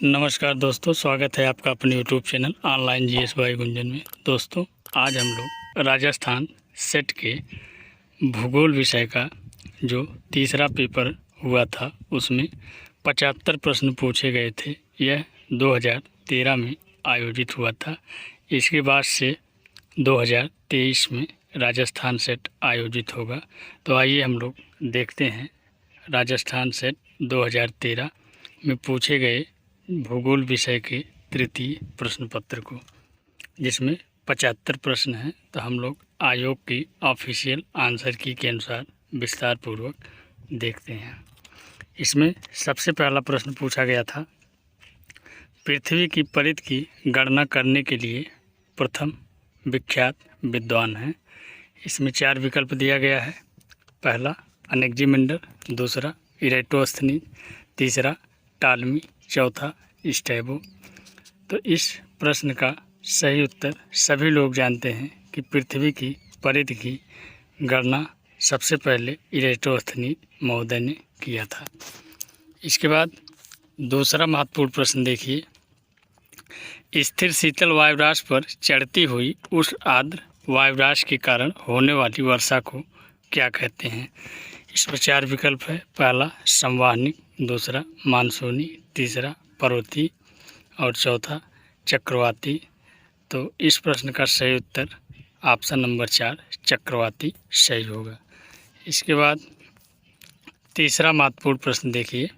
नमस्कार दोस्तों, स्वागत है आपका अपने YouTube channel online GS by Gunjan में। दोस्तों, आज हम लोग राजस्थान सेट के भूगोल विषय का जो तीसरा पेपर हुआ था उसमें 75 प्रश्न पूछे गए थे। यह 2013 में आयोजित हुआ था। इसके बाद से 2023 में राजस्थान सेट आयोजित होगा। तो आइए हम लोग देखते हैं राजस्थान सेट 2013 में पूछे गए भूगोल विषय के तृतीय प्रश्न पत्र को, जिसमें 75 प्रश्न हैं। तो हम लोग आयोग की ऑफिशियल आंसर की के अनुसार विस्तार पूर्वक देखते हैं। इसमें सबसे पहला प्रश्न पूछा गया था, पृथ्वी की परिधि की गणना करने के लिए प्रथम विख्यात विद्वान हैं। इसमें 4 विकल्प दिया गया है। पहला अनेक्जिमेंडर, दूसरा इरेटोस्थनीज, तीसरा टालमी, चौथा स्ट्रैबो। तो इस प्रश्न का सही उत्तर सभी लोग जानते हैं कि पृथ्वी की परिधि की गणना सबसे पहले इरेटोस्थनीज महोदय ने किया था। इसके बाद दूसरा महत्वपूर्ण प्रश्न देखिए, स्थिर शीतल वायुराशि पर चढ़ती हुई उष्ण आर्द्र वायुराशि के कारण होने वाली वर्षा को क्या कहते हैं। इसमें 4 विकल्प है। पहला संवहनिक, दूसरा मानसूनी, तीसरा पर्वतीय और चौथा चक्रवाती। तो इस प्रश्न का सही उत्तर ऑप्शन नंबर 4 चक्रवाती सही होगा। इसके बाद तीसरा महत्वपूर्ण प्रश्न देखिए,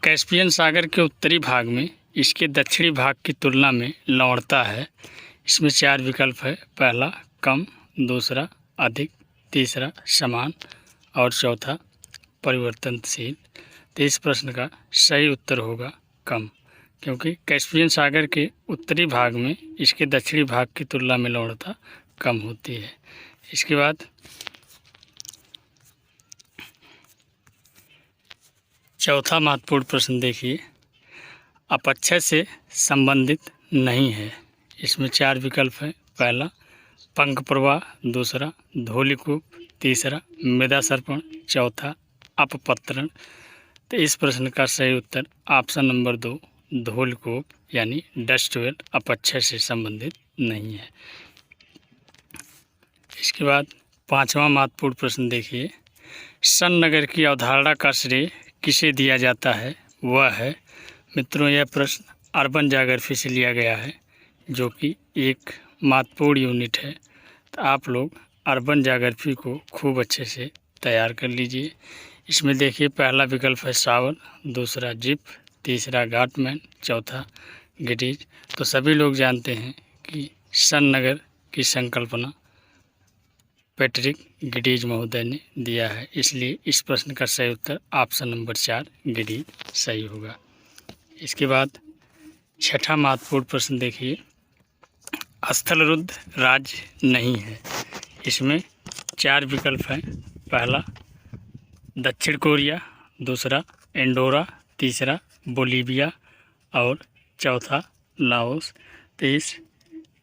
कैस्पियन सागर के उत्तरी भाग में इसके दक्षिणी भाग की तुलना में लवणता है। इसमें 4 विकल्प है। पहला कम, दूसरा अधिक, तीसरा समान और चौथा परिवर्तनशील। तो इस प्रश्न का सही उत्तर होगा कम, क्योंकि कैस्पियन सागर के उत्तरी भाग में इसके दक्षिणी भाग की तुलना में लवणता कम होती है। इसके बाद चौथा महत्वपूर्ण प्रश्न देखिए, अपक्षय से संबंधित नहीं है। इसमें 4 विकल्प है। पहला पंख प्रवाह, दूसरा धूलिकूप, तीसरा मृदा सर्पण, चौथा अपपत्रण। तो इस प्रश्न का सही उत्तर ऑप्शन नंबर 2 धूलिकूप यानी डस्ट वेल अपक्षय से संबंधित नहीं है। इसके बाद पांचवा महत्वपूर्ण प्रश्न देखिए, सन नगर की अवधारणा का श्रेय किसे दिया जाता है। वह है, मित्रों यह प्रश्न अर्बन ज्योग्राफी से लिया गया है, जो कि एक महत्वपूर्ण यूनिट है। तो आप लोग अर्बन ज्योग्राफी को खूब अच्छे से तैयार कर लीजिए। इसमें देखिए, पहला विकल्प है सावर, दूसरा जिप, तीसरा घाटमैन, चौथा गिडीज। तो सभी लोग जानते हैं कि सन नगर की संकल्पना पैट्रिक गिडीज महोदय ने दिया है, इसलिए इस प्रश्न का सही उत्तर ऑप्शन नंबर 4 गिडीज सही होगा। इसके बाद छठा महत्वपूर्ण प्रश्न देखिए, स्थलरुद्ध राज्य नहीं है। इसमें 4 विकल्प हैं। पहला दक्षिण कोरिया, दूसरा एंडोरा, तीसरा बोलीविया और चौथा लाओस। तो इस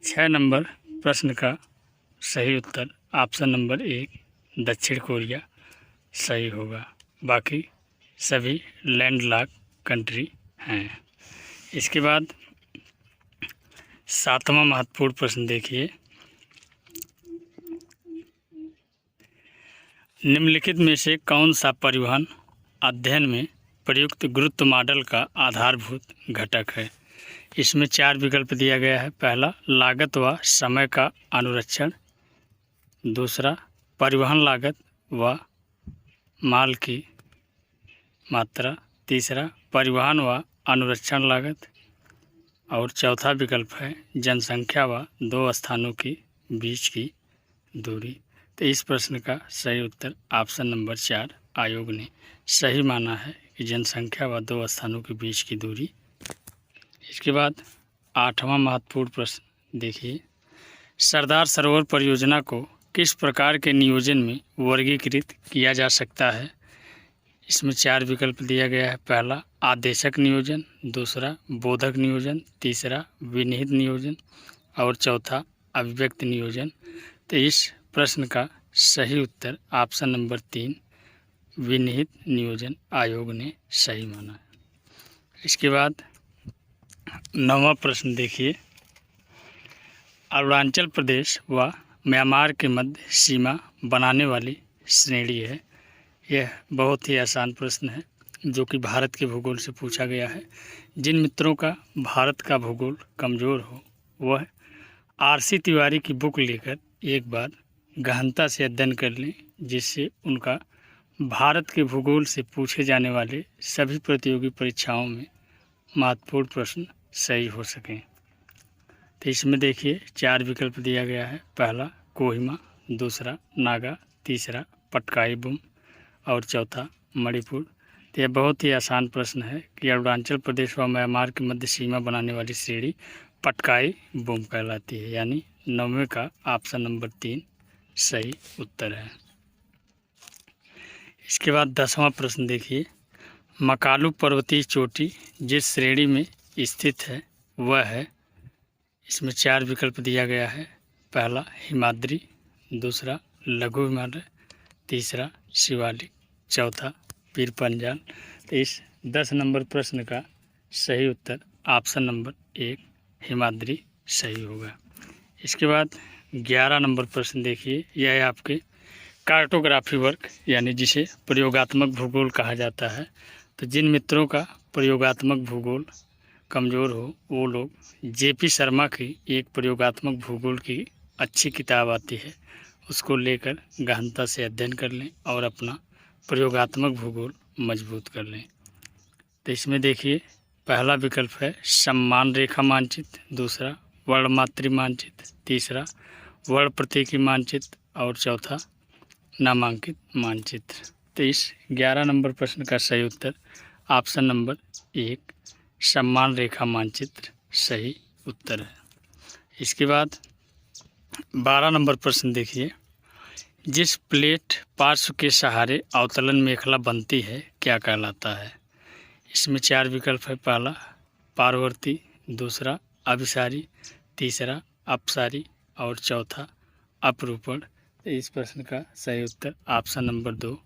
6 नंबर प्रश्न का सही उत्तर ऑप्शन नंबर 1 दक्षिण कोरिया सही होगा। बाकी सभी लैंडलॉक कंट्री हैं। इसके बाद 7वां महत्वपूर्ण प्रश्न देखिए, निम्नलिखित में से कौन सा परिवहन अध्ययन में प्रयुक्त गुरुत्व मॉडल का आधारभूत घटक है। इसमें 4 विकल्प दिया गया है। पहला लागत व समय का अनुरक्षण, दूसरा परिवहन लागत व माल की मात्रा, तीसरा परिवहन व अनुरक्षण लागत और चौथा विकल्प है जनसंख्या व 2 स्थानों के बीच की दूरी। तो इस प्रश्न का सही उत्तर ऑप्शन नंबर 4 आयोग ने सही माना है कि जनसंख्या व 2 स्थानों के बीच की दूरी। इसके बाद 8वां महत्वपूर्ण प्रश्न देखिए, सरदार सरोवर परियोजना को किस प्रकार के नियोजन में वर्गीकृत किया जा सकता है। इसमें 4 विकल्प दिया गया है। पहला आदेशक नियोजन, दूसरा बोधक नियोजन, तीसरा विनिहित नियोजन और चौथा अभिव्यक्त नियोजन। तो इस प्रश्न का सही उत्तर ऑप्शन नंबर 3 विनिहित नियोजन आयोग ने सही माना है। इसके बाद 9वां प्रश्न देखिए, अरुणाचल प्रदेश व म्यांमार के मध्य सीमा बनाने वाली श्रेणी है। यह बहुत ही आसान प्रश्न है जो कि भारत के भूगोल से पूछा गया है। जिन मित्रों का भारत का भूगोल कमज़ोर हो वह आरसी तिवारी की बुक लेकर एक बार गहनता से अध्ययन कर लें, जिससे उनका भारत के भूगोल से पूछे जाने वाले सभी प्रतियोगी परीक्षाओं में महत्वपूर्ण प्रश्न सही हो सकें। तो इसमें देखिए 4 विकल्प दिया गया है। पहला कोहिमा, दूसरा नागा, तीसरा पटकाई बुम और चौथा मणिपुर। तो यह बहुत ही आसान प्रश्न है कि अरुणाचल प्रदेश व म्यांमार के मध्य सीमा बनाने वाली श्रेणी पटकाई बुम कहलाती है, यानी 9वें का ऑप्शन नंबर 3 सही उत्तर है। इसके बाद 10वां प्रश्न देखिए, मकालू पर्वतीय चोटी जिस श्रेणी में स्थित है वह है। इसमें 4 विकल्प दिया गया है। पहला हिमाद्री, दूसरा लघु हिमालय, तीसरा शिवालिक, चौथा पीर पंजाल। तो इस 10 नंबर प्रश्न का सही उत्तर ऑप्शन नंबर 1 हिमाद्री सही होगा। इसके बाद 11 नंबर प्रश्न देखिए, यह है आपके कार्टोग्राफी वर्क यानी जिसे प्रयोगात्मक भूगोल कहा जाता है। तो जिन मित्रों का प्रयोगात्मक भूगोल कमज़ोर हो वो लोग जेपी शर्मा की एक प्रयोगात्मक भूगोल की अच्छी किताब आती है, उसको लेकर गहनता से अध्ययन कर लें और अपना प्रयोगात्मक भूगोल मजबूत कर लें। तो इसमें देखिए पहला विकल्प है सम्मान रेखा मानचित्र, दूसरा वर्णमात्री मानचित्र, तीसरा वर्ण प्रतीकी मानचित्र और चौथा नामांकित मानचित्र। तो इस 11 नंबर प्रश्न का सही उत्तर ऑप्शन नंबर 1 सम्मान रेखा मानचित्र सही उत्तर है। इसके बाद 12 नंबर प्रश्न देखिए, जिस प्लेट पार्श्व के सहारे अवतलन मेखला बनती है क्या कहलाता है। इसमें 4 विकल्प है। पहला पार्वती, दूसरा अभिसारी, तीसरा अपसारी और चौथा अपरूपण। तो इस प्रश्न का सही उत्तर ऑप्शन नंबर 2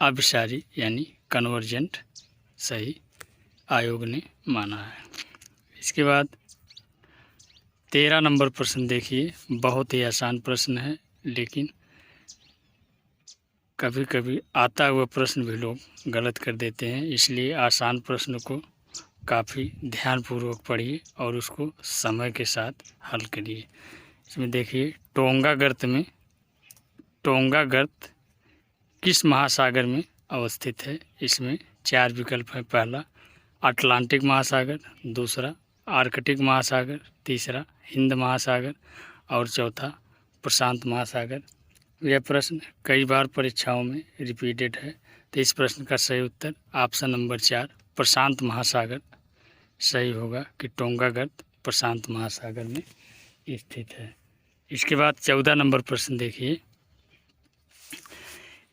अभिसारी यानी कन्वर्जेंट सही आयोग ने माना है। इसके बाद 13 नंबर प्रश्न देखिए, बहुत ही आसान प्रश्न है, लेकिन कभी कभी आता हुआ प्रश्न भी लोग गलत कर देते हैं, इसलिए आसान प्रश्न को काफ़ी ध्यानपूर्वक पढ़िए और उसको समय के साथ हल करिए। इसमें देखिए टोंगा गर्त किस महासागर में अवस्थित है। इसमें 4 विकल्प हैं। पहला अटलांटिक महासागर, दूसरा आर्कटिक महासागर, तीसरा हिंद महासागर और चौथा प्रशांत महासागर। यह प्रश्न कई बार परीक्षाओं में रिपीटेड है, तो इस प्रश्न का सही उत्तर ऑप्शन नंबर 4 प्रशांत महासागर सही होगा कि टोंगा गर्त प्रशांत महासागर में स्थित है। इसके बाद 14 नंबर प्रश्न देखिए,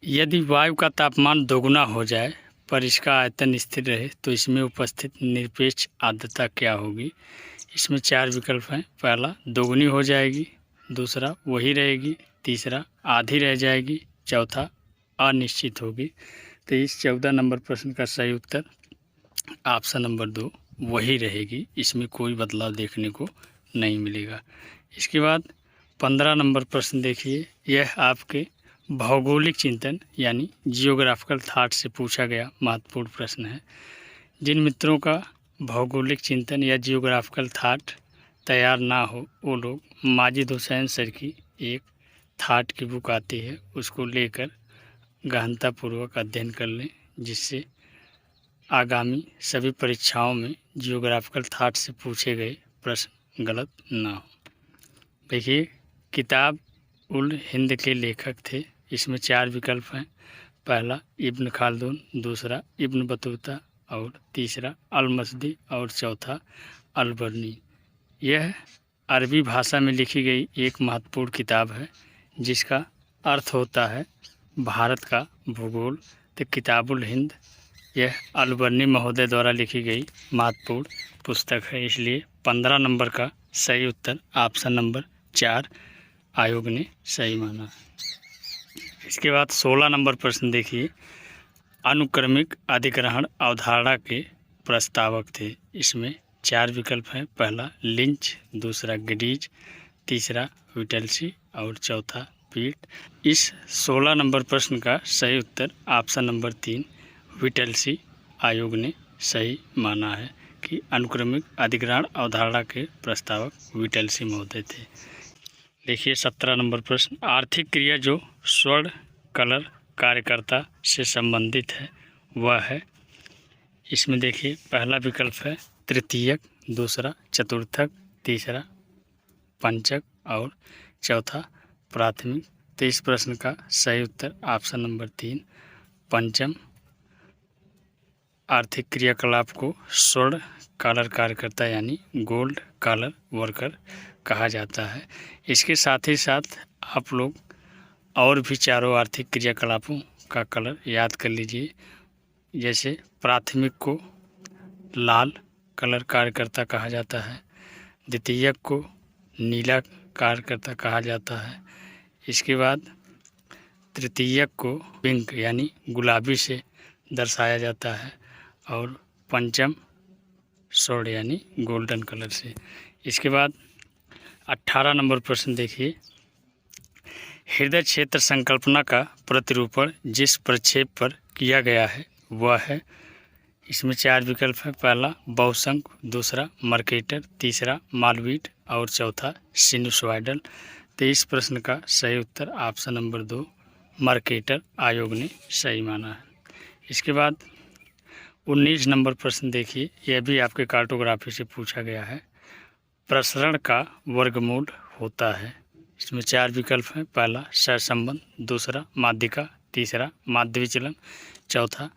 यदि वायु का तापमान दोगुना हो जाए पर इसका आयतन स्थिर रहे तो इसमें उपस्थित निरपेक्ष आर्द्रता क्या होगी। इसमें 4 विकल्प हैं। पहला दोगुनी हो जाएगी, दूसरा वही रहेगी, तीसरा आधी रह जाएगी, चौथा अनिश्चित होगी। तो इस 14 नंबर प्रश्न का सही उत्तर ऑप्शन नंबर 2 वही रहेगी, इसमें कोई बदलाव देखने को नहीं मिलेगा। इसके बाद 15 नंबर प्रश्न देखिए, यह आपके भौगोलिक चिंतन यानी जियोग्राफिकल थाट से पूछा गया महत्वपूर्ण प्रश्न है। जिन मित्रों का भौगोलिक चिंतन या जियोग्राफिकल थाट तैयार ना हो वो लोग माजिद हुसैन सर की एक थाट की बुक आती है, उसको लेकर गहनतापूर्वक अध्ययन कर लें, जिससे आगामी सभी परीक्षाओं में जियोग्राफिकल थाट से पूछे गए प्रश्न गलत ना हो। देखिए किताब उल हिंद के लेखक थे। इसमें 4 विकल्प हैं। पहला इब्न खालदून, दूसरा इब्न बतूता और तीसरा अल-मस्दी और चौथा अल-बरनी। यह अरबी भाषा में लिखी गई एक महत्वपूर्ण किताब है जिसका अर्थ होता है भारत का भूगोल। तो किताबुल हिंद यह अल-बरनी महोदय द्वारा लिखी गई महत्वपूर्ण पुस्तक है, इसलिए 15 नंबर का सही उत्तर ऑप्शन नंबर 4 आयोग ने सही माना। इसके बाद 16 नंबर प्रश्न देखिए, अनुक्रमिक अधिग्रहण अवधारणा के प्रस्तावक थे। इसमें 4 विकल्प हैं। पहला लिंच, दूसरा गिडीज, तीसरा विटलसी और चौथा पीट। इस 16 नंबर प्रश्न का सही उत्तर ऑप्शन नंबर 3 विटलसी आयोग ने सही माना है कि अनुक्रमिक अधिग्रहण अवधारणा के प्रस्तावक विटलसी महोदय थे। देखिए 17 नंबर प्रश्न, आर्थिक क्रिया जो स्वर्ण कलर कार्यकर्ता से संबंधित है वह है। इसमें देखिए पहला विकल्प है तृतीयक, दूसरा चतुर्थक, तीसरा पंचक और चौथा प्राथमिक। तो इस प्रश्न का सही उत्तर ऑप्शन नंबर 3 पंचम आर्थिक क्रियाकलाप को स्वर्ण कॉलर कार्यकर्ता यानी गोल्ड कॉलर वर्कर कहा जाता है। इसके साथ ही साथ आप लोग और भी चारों आर्थिक क्रियाकलापों का कलर याद कर लीजिए। जैसे प्राथमिक को लाल कलर कार्यकर्ता कहा जाता है, द्वितीयक को नीला कार्यकर्ता कहा जाता है, इसके बाद तृतीयक को पिंक यानी गुलाबी से दर्शाया जाता है और पंचम स्वर्ण यानी गोल्डन कलर से। इसके बाद 18 नंबर प्रश्न देखिए, हृदय क्षेत्र संकल्पना का प्रतिरूपण जिस प्रक्षेप पर किया गया है वह है। इसमें 4 विकल्प है। पहला बहुशंक, दूसरा मर्केटर, तीसरा मालवीट और चौथा सिनुसॉइडल। तो इस प्रश्न का सही उत्तर ऑप्शन नंबर 2 मर्केटर आयोग ने सही माना है। इसके बाद 19 नंबर प्रश्न देखिए, यह भी आपके कार्टोग्राफी से पूछा गया है। प्रसरण का वर्गमूल होता है। इसमें 4 विकल्प हैं। पहला सहसंबंध, दूसरा माध्यिका, तीसरा माध्य विचलन, चौथा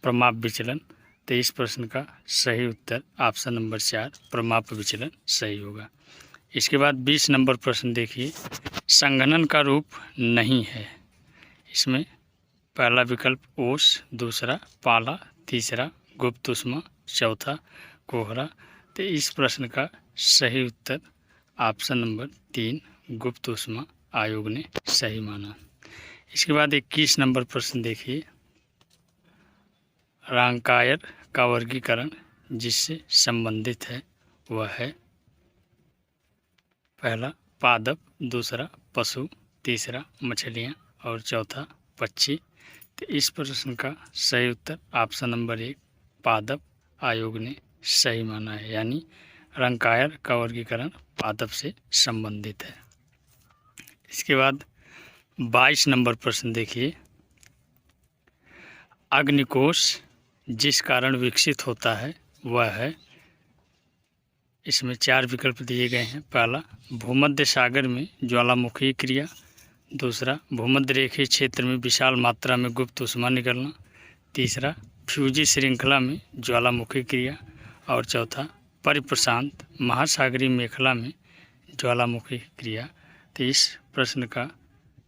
प्रमाप विचलन। तो इस प्रश्न का सही उत्तर ऑप्शन नंबर 4 प्रमाप विचलन सही होगा। इसके बाद 20 नंबर प्रश्न देखिए, संघनन का रूप नहीं है। इसमें पहला विकल्प ओस, दूसरा पाला, तीसरा गुप्त ऊष्मा, चौथा कोहरा। तो इस प्रश्न का सही उत्तर ऑप्शन नंबर 3 गुप्त ऊष्मा आयोग ने सही माना। इसके बाद 21 नंबर प्रश्न देखिए, रांकायर का वर्गीकरण जिससे संबंधित है वह है। पहला पादप, दूसरा पशु, तीसरा मछलियाँ और चौथा पक्षी। तो इस प्रश्न का सही उत्तर ऑप्शन नंबर 1 पादप आयोग ने सही माना है, यानी रंकायर का वर्गीकरण पादप से संबंधित है। इसके बाद 22 नंबर प्रश्न देखिए, अग्निकोष जिस कारण विकसित होता है वह है। इसमें 4 विकल्प दिए गए हैं। पहला भूमध्य सागर में ज्वालामुखी क्रिया, दूसरा भूमध्य रेखीय क्षेत्र में विशाल मात्रा में गुप्त ऊष्मा निकलना, तीसरा फ्यूजी श्रृंखला में ज्वालामुखी क्रिया और चौथा परिप्रशांत महासागरीय मेखला में ज्वालामुखी क्रिया। तो इस प्रश्न का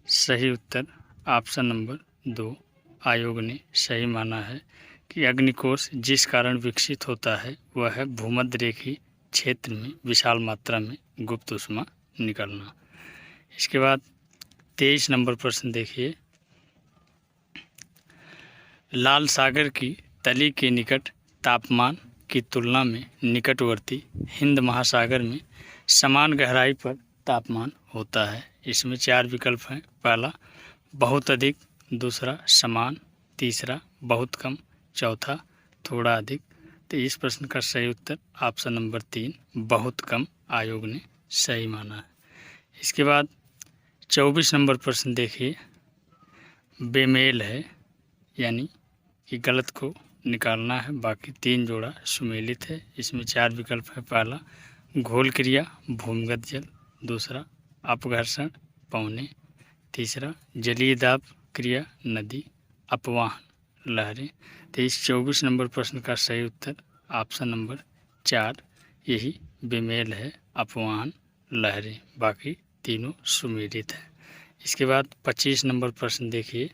सही उत्तर ऑप्शन नंबर 2 आयोग ने सही माना है कि अग्निकोष जिस कारण विकसित होता है वह है भूमध्य रेखीय क्षेत्र में विशाल मात्रा में गुप्त ऊष्मा निकलना। इसके बाद 23 नंबर प्रश्न देखिए, लाल सागर की तली के निकट तापमान की तुलना में निकटवर्ती हिंद महासागर में समान गहराई पर तापमान होता है। इसमें 4 विकल्प हैं। पहला बहुत अधिक, दूसरा समान, तीसरा बहुत कम, चौथा थोड़ा अधिक। तो इस प्रश्न का सही उत्तर ऑप्शन नंबर 3 बहुत कम आयोग ने सही माना है। इसके बाद 24 नंबर प्रश्न देखिए, बेमेल है यानी कि गलत को निकालना है, बाकी 3 जोड़ा सुमेलित है। इसमें 4 विकल्प है। पहला घोल क्रिया भूमिगत जल, दूसरा अपघर्षण पौने, तीसरा जलीय दाब क्रिया नदी, अपवाहन लहरें। तो इस 24 नंबर प्रश्न का सही उत्तर ऑप्शन नंबर 4 यही बेमेल है, अपवाहन लहरें, बाकी तीनों सुमेलित है। इसके बाद 25 नंबर प्रश्न देखिए,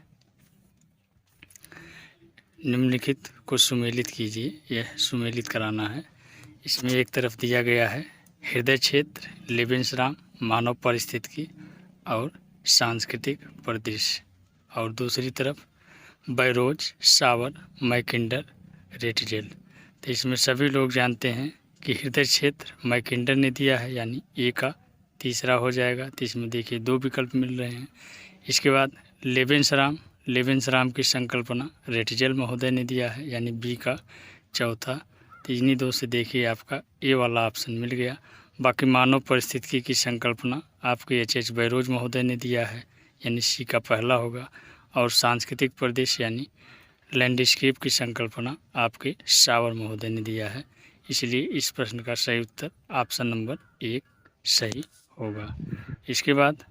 निम्नलिखित को सुमेलित कीजिए, यह सुमेलित कराना है। इसमें एक तरफ दिया गया है हृदय क्षेत्र, लेबेंसराम, मानव परिस्थितिकी और सांस्कृतिक परिदृश्य, और दूसरी तरफ बैरोज, सावर, मैकिंडर, रेटजेल। तो इसमें सभी लोग जानते हैं कि हृदय क्षेत्र मैकिंडर ने दिया है, यानी ए का तीसरा हो जाएगा। तो इसमें देखिए 2 विकल्प मिल रहे हैं। इसके बाद लेवेंसराम की संकल्पना रेटजेल महोदय ने दिया है, यानी बी का चौथा। तो इन्हीं 2 से देखिए आपका ए वाला ऑप्शन मिल गया। बाकी मानव परिस्थितिकी की संकल्पना आपके एच बैरोज महोदय ने दिया है, यानी सी का पहला होगा। और सांस्कृतिक प्रदेश यानी लैंडस्केप की संकल्पना आपके सावर महोदय ने दिया है। इसलिए इस प्रश्न का सही उत्तर ऑप्शन नंबर 1 सही होगा। इसके बाद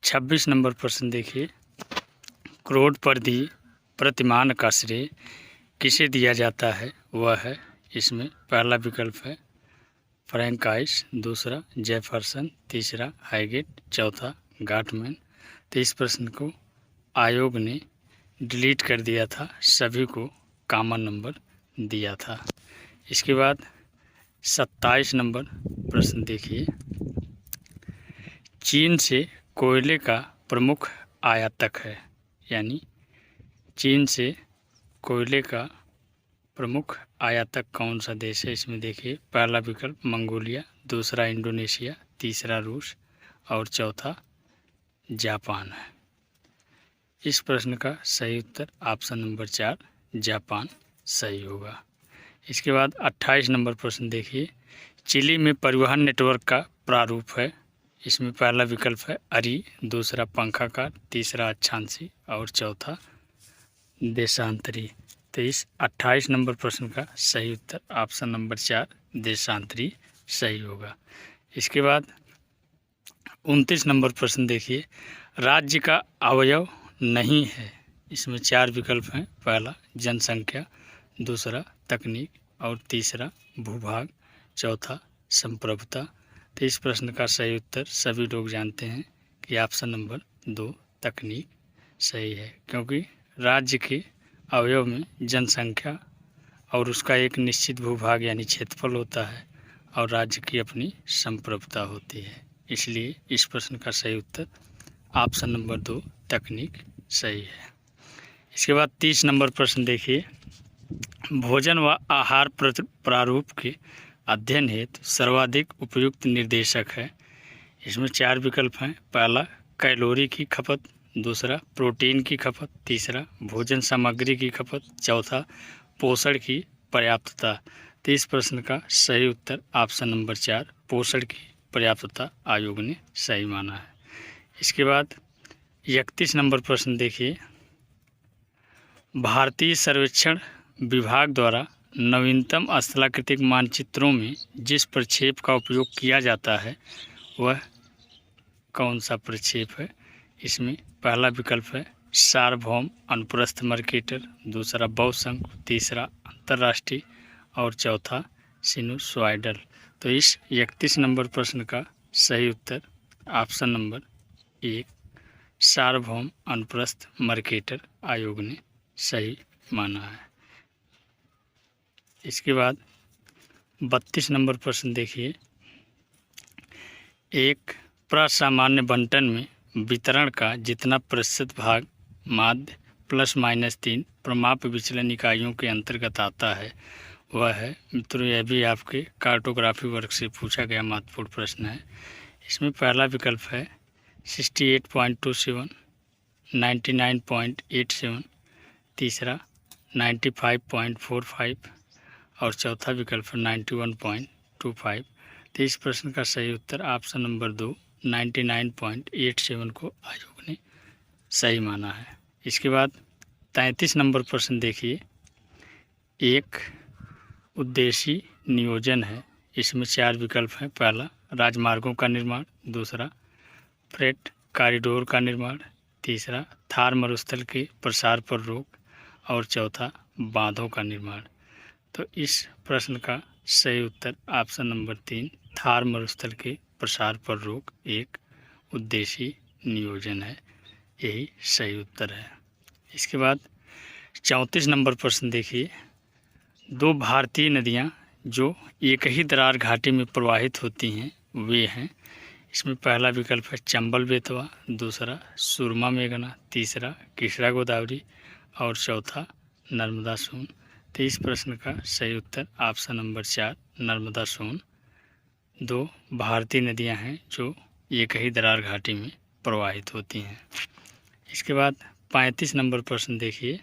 26 नंबर प्रश्न देखिए, करोड़ पर दिए प्रतिमान का श्रेय किसे दिया जाता है? वह है, इसमें पहला विकल्प है फ्रैंक, दूसरा जेफरसन, तीसरा हाईगेट, चौथा गाटमैन। तो इस प्रश्न को आयोग ने डिलीट कर दिया था, सभी को कॉमन नंबर दिया था। इसके बाद 27 नंबर प्रश्न देखिए, चीन से कोयले का प्रमुख आयातक है, यानी चीन से कोयले का प्रमुख आयातक कौन सा देश है? इसमें देखिए पहला विकल्प मंगोलिया, दूसरा इंडोनेशिया, तीसरा रूस और चौथा जापान है। इस प्रश्न का सही उत्तर ऑप्शन नंबर 4 जापान सही होगा। इसके बाद 28 नंबर प्रश्न देखिए, चिली में परिवहन नेटवर्क का प्रारूप है। इसमें पहला विकल्प है अरी, दूसरा पंखाकार, तीसरा अक्षांशी और चौथा देशांतरी। तो इस 28 नंबर प्रश्न का सही उत्तर ऑप्शन नंबर 4 देशांतरी सही होगा। इसके बाद 29 नंबर प्रश्न देखिए, राज्य का अवयव नहीं है। इसमें 4 विकल्प हैं, पहला जनसंख्या, दूसरा तकनीक और तीसरा भूभाग, चौथा संप्रभुता। तो इस प्रश्न का सही उत्तर सभी लोग जानते हैं कि ऑप्शन नंबर 2 तकनीक सही है, क्योंकि राज्य के अवयव में जनसंख्या और उसका एक निश्चित भूभाग यानी क्षेत्रफल होता है और राज्य की अपनी संप्रभुता होती है। इसलिए इस प्रश्न का सही उत्तर ऑप्शन नंबर 2 तकनीक सही है। इसके बाद 30 नंबर प्रश्न देखिए, भोजन व आहार प्रारूप के अध्ययन हेतु सर्वाधिक उपयुक्त निर्देशक है। इसमें 4 विकल्प हैं, पहला कैलोरी की खपत, दूसरा प्रोटीन की खपत, तीसरा भोजन सामग्री की खपत, चौथा पोषण की पर्याप्तता। तो इस प्रश्न का सही उत्तर ऑप्शन नंबर 4 पोषण की पर्याप्तता आयोग ने सही माना है। इसके बाद 31 नंबर प्रश्न देखिए, भारतीय सर्वेक्षण विभाग द्वारा नवीनतम स्थलाकृतिक मानचित्रों में जिस प्रक्षेप का उपयोग किया जाता है वह कौन सा प्रक्षेप है? इसमें पहला विकल्प है सार्वभौम अनुप्रस्थ मर्केटर, दूसरा बहुशंकु, तीसरा अंतर्राष्ट्रीय और चौथा सिनुसॉइडल। तो इस 31 नंबर प्रश्न का सही उत्तर ऑप्शन नंबर 1 सार्वभौम अनुप्रस्थ मर्केटर आयोग ने सही माना है। इसके बाद 32 नंबर प्रश्न देखिए, एक प्रसामान्य बंटन में वितरण का जितना प्रतिशत भाग माध्य ±3 प्रमाप विचलन इकाइयों के अंतर्गत आता है वह है। मित्रों, यह भी आपके कार्टोग्राफी वर्ग से पूछा गया महत्वपूर्ण प्रश्न है। इसमें पहला विकल्प है 68.27, 99.87, तीसरा 95.45 और चौथा विकल्प है 91.25। तो इस प्रश्न का सही उत्तर ऑप्शन नंबर 2 99.87 को आयोग ने सही माना है। इसके बाद 33 नंबर प्रश्न देखिए, एक उद्देशीय नियोजन है। इसमें 4 विकल्प हैं, पहला राजमार्गों का निर्माण, दूसरा फ्रेट कॉरिडोर का निर्माण, तीसरा थार मरुस्थल के प्रसार पर रोक और चौथा बांधों का निर्माण। तो इस प्रश्न का सही उत्तर ऑप्शन नंबर 3 थार मरुस्थल के प्रसार पर रोक एक उद्देशीय नियोजन है, यही सही उत्तर है। इसके बाद 34 नंबर प्रश्न देखिए, 2 भारतीय नदियां जो एक ही दरार घाटी में प्रवाहित होती हैं वे हैं। इसमें पहला विकल्प है चंबल बेतवा, दूसरा सुरमा मेघना, तीसरा कृष्णा गोदावरी और चौथा नर्मदा सोन। तो इस प्रश्न का सही उत्तर ऑप्शन नंबर 4 नर्मदा सोन। 2 भारतीय नदियां हैं जो एक ही दरार घाटी में प्रवाहित होती हैं। इसके बाद 35 नंबर प्रश्न देखिए,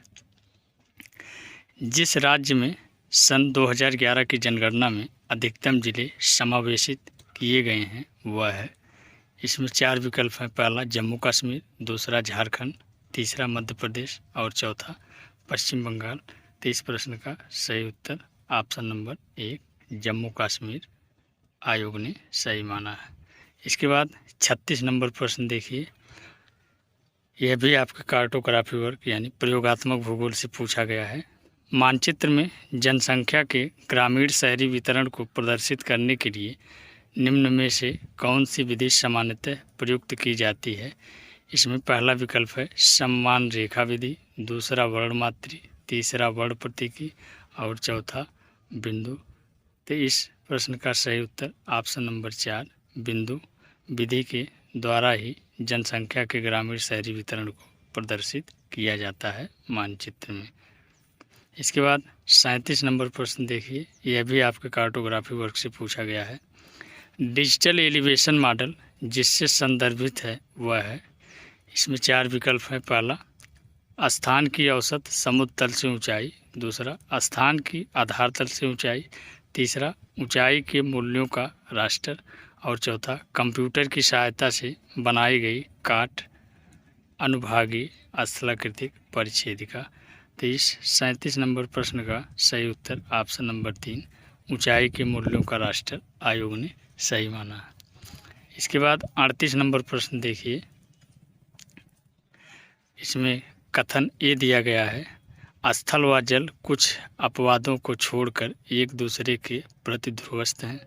जिस राज्य में सन 2011 की जनगणना में अधिकतम जिले समावेशित किए गए हैं वह है। इसमें 4 विकल्प हैं। पहला जम्मू कश्मीर, दूसरा झारखंड, तीसरा मध्य प्रदेश और चौथा पश्चिम बंगाल। तो इस प्रश्न का सही उत्तर ऑप्शन नंबर 1 जम्मू कश्मीर आयोग ने सही माना है। इसके बाद 36 नंबर प्रश्न देखिए, यह भी आपका कार्टोग्राफी वर्क यानी प्रयोगात्मक भूगोल से पूछा गया है। मानचित्र में जनसंख्या के ग्रामीण शहरी वितरण को प्रदर्शित करने के लिए निम्न में से कौन सी विधि सामान्यतः प्रयुक्त की जाती है। इसमें पहला विकल्प है सम्मान रेखा विधि, दूसरा वर्णमात्री, तीसरा वर्ण प्रतीकी और चौथा बिंदु। तो इस प्रश्न का सही उत्तर ऑप्शन नंबर 4 बिंदु विधि के द्वारा ही जनसंख्या के ग्रामीण शहरी वितरण को प्रदर्शित किया जाता है मानचित्र में। इसके बाद 37 नंबर प्रश्न देखिए, यह भी आपके कार्टोग्राफी वर्क से पूछा गया है। डिजिटल एलिवेशन मॉडल जिससे संदर्भित है वह है। इसमें 4 विकल्प हैं। पहला स्थान की औसत समुद्र तल से ऊंचाई, दूसरा स्थान की आधार तल से ऊंचाई, तीसरा ऊंचाई के मूल्यों का रास्टर और चौथा कंप्यूटर की सहायता से बनाई गई काट अनुभागीय स्थलाकृतिक परिच्छेदिका। तो इस 37 नंबर प्रश्न का सही उत्तर ऑप्शन नंबर 3 ऊंचाई के मूल्यों का रास्टर आयोग ने सही माना है। इसके बाद 38 नंबर प्रश्न देखिए, इसमें कथन ए दिया गया है, स्थल व जल कुछ अपवादों को छोड़कर एक दूसरे के प्रति ध्रुवस्थ हैं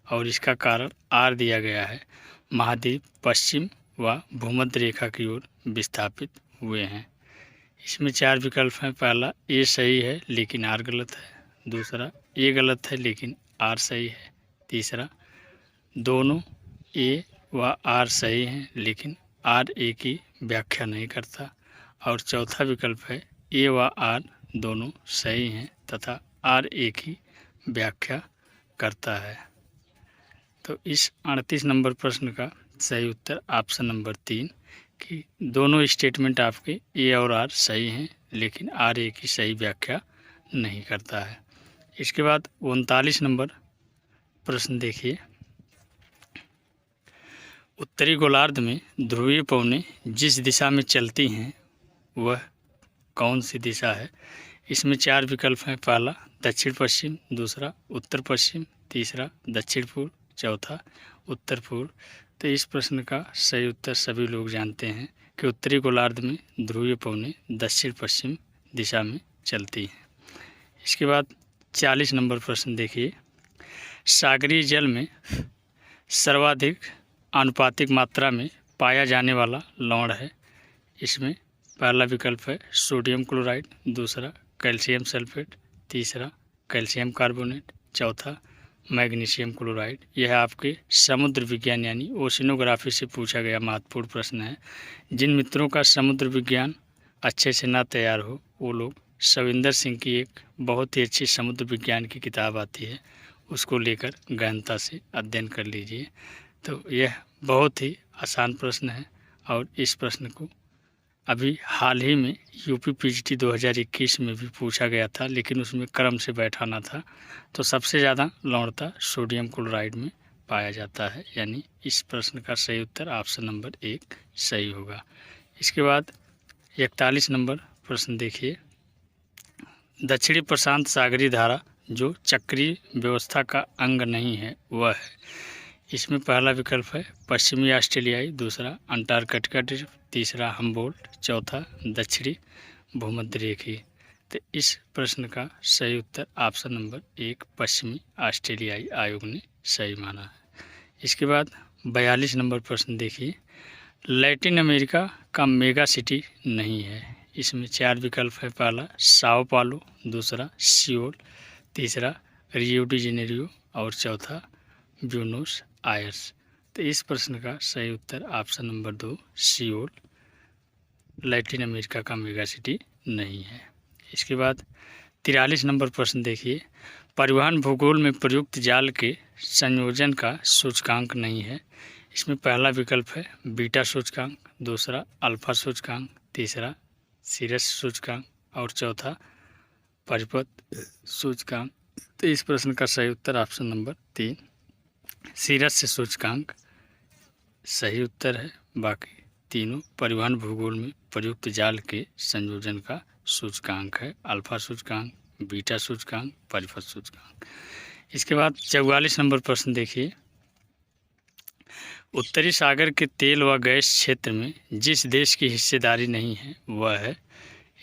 और इसका कारण आर दिया गया है, महाद्वीप पश्चिम व भूमध्य रेखा की ओर विस्थापित हुए हैं। इसमें 4 विकल्प हैं। पहला ए सही है लेकिन आर गलत है, दूसरा ए गलत है लेकिन आर सही है, तीसरा दोनों ए व आर सही हैं लेकिन आर ए की व्याख्या नहीं करता और चौथा विकल्प है ए व आर दोनों सही हैं तथा आर ए की व्याख्या करता है। तो इस 38 नंबर प्रश्न का सही उत्तर ऑप्शन नंबर 3 कि दोनों स्टेटमेंट आपके ए और आर सही हैं लेकिन आर ए की सही व्याख्या नहीं करता है। इसके बाद 39 नंबर प्रश्न देखिए, उत्तरी गोलार्ध में ध्रुवीय पवनें जिस दिशा में चलती हैं वह कौन सी दिशा है। इसमें 4 विकल्प हैं। पहला दक्षिण पश्चिम, दूसरा उत्तर पश्चिम, तीसरा दक्षिण पूर्व, चौथा उत्तर पूर्व। तो इस प्रश्न का सही उत्तर सभी लोग जानते हैं कि उत्तरी गोलार्ध में ध्रुवीय पवनें दक्षिण पश्चिम दिशा में चलती हैं। इसके बाद 40 नंबर प्रश्न देखिए, सागरीय जल में सर्वाधिक आनुपातिक मात्रा में पाया जाने वाला लवण है। इसमें पहला विकल्प है सोडियम क्लोराइड, दूसरा कैल्शियम सल्फेट, तीसरा कैल्शियम कार्बोनेट, चौथा मैग्नीशियम क्लोराइड। यह आपके समुद्र विज्ञान यानी ओशिनोग्राफी से पूछा गया महत्वपूर्ण प्रश्न है। जिन मित्रों का समुद्र विज्ञान अच्छे से ना तैयार हो वो लोग सविंदर सिंह की एक बहुत ही अच्छी समुद्र विज्ञान की किताब आती है, उसको लेकर गहनता से अध्ययन कर लीजिए। तो यह बहुत ही आसान प्रश्न है और इस प्रश्न को अभी हाल ही में यूपी पीजीटी 2021 में भी पूछा गया था, लेकिन उसमें क्रम से बैठाना था। तो सबसे ज़्यादा लवणता सोडियम क्लोराइड में पाया जाता है, यानी इस प्रश्न का सही उत्तर ऑप्शन नंबर 1 सही होगा। इसके बाद 41 नंबर प्रश्न देखिए, दक्षिणी प्रशांत सागरीय धारा जो चक्रीय व्यवस्था का अंग नहीं है वह है। इसमें पहला विकल्प है पश्चिमी ऑस्ट्रेलियाई, दूसरा अंटार्कटिका ड्रिफ्ट, तीसरा हम्बोल्ट, चौथा दक्षिणी भूमध्य रेखी। तो इस प्रश्न का सही उत्तर ऑप्शन नंबर 1 पश्चिमी ऑस्ट्रेलियाई आयोग ने सही माना है। इसके बाद 42 नंबर प्रश्न देखिए, लैटिन अमेरिका का मेगा सिटी नहीं है। इसमें 4 विकल्प है। पहला साओ पालो, दूसरा सियोल, तीसरा रियो डी जेनेरियो और चौथा ब्यूनोस आयर्स। तो इस प्रश्न का सही उत्तर option number 2 Seoul Latin America का मेगा सिटी नहीं है। इसके बाद 43 नंबर प्रश्न देखिए, परिवहन भूगोल में प्रयुक्त जाल के संयोजन का सूचकांक नहीं है। इसमें पहला विकल्प है बीटा सूचकांक, दूसरा अल्फा सूचकांक, तीसरा सीरस सूचकांक और चौथा परिपथ सूचकांक। तो इस प्रश्न का सही उत्तर ऑप्शन नंबर 3 सीरस सूचकांक सही उत्तर है। बाकी तीनों परिवहन भूगोल में प्रयुक्त जाल के संयोजन का सूचकांक है, अल्फा सूचकांक, बीटा सूचकांक, परिपथ सूचकांक। इसके बाद 44 नंबर प्रश्न देखिए, उत्तरी सागर के तेल व गैस क्षेत्र में जिस देश की हिस्सेदारी नहीं है वह है।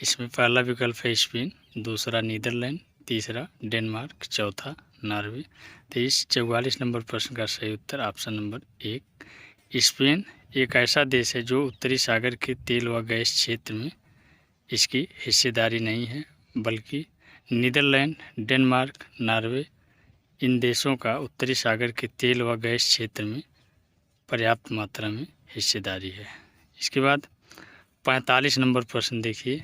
इसमें पहला विकल्प है स्पेन, दूसरा नीदरलैंड, तीसरा डेनमार्क, चौथा नॉर्वे। तो इस 44 नंबर प्रश्न का सही उत्तर ऑप्शन नंबर 1 स्पेन एक ऐसा देश है जो उत्तरी सागर के तेल व गैस क्षेत्र में इसकी हिस्सेदारी नहीं है, बल्कि नीदरलैंड, डेनमार्क, नॉर्वे इन देशों का उत्तरी सागर के तेल व गैस क्षेत्र में पर्याप्त मात्रा में हिस्सेदारी है। इसके बाद 45 नंबर प्रश्न देखिए,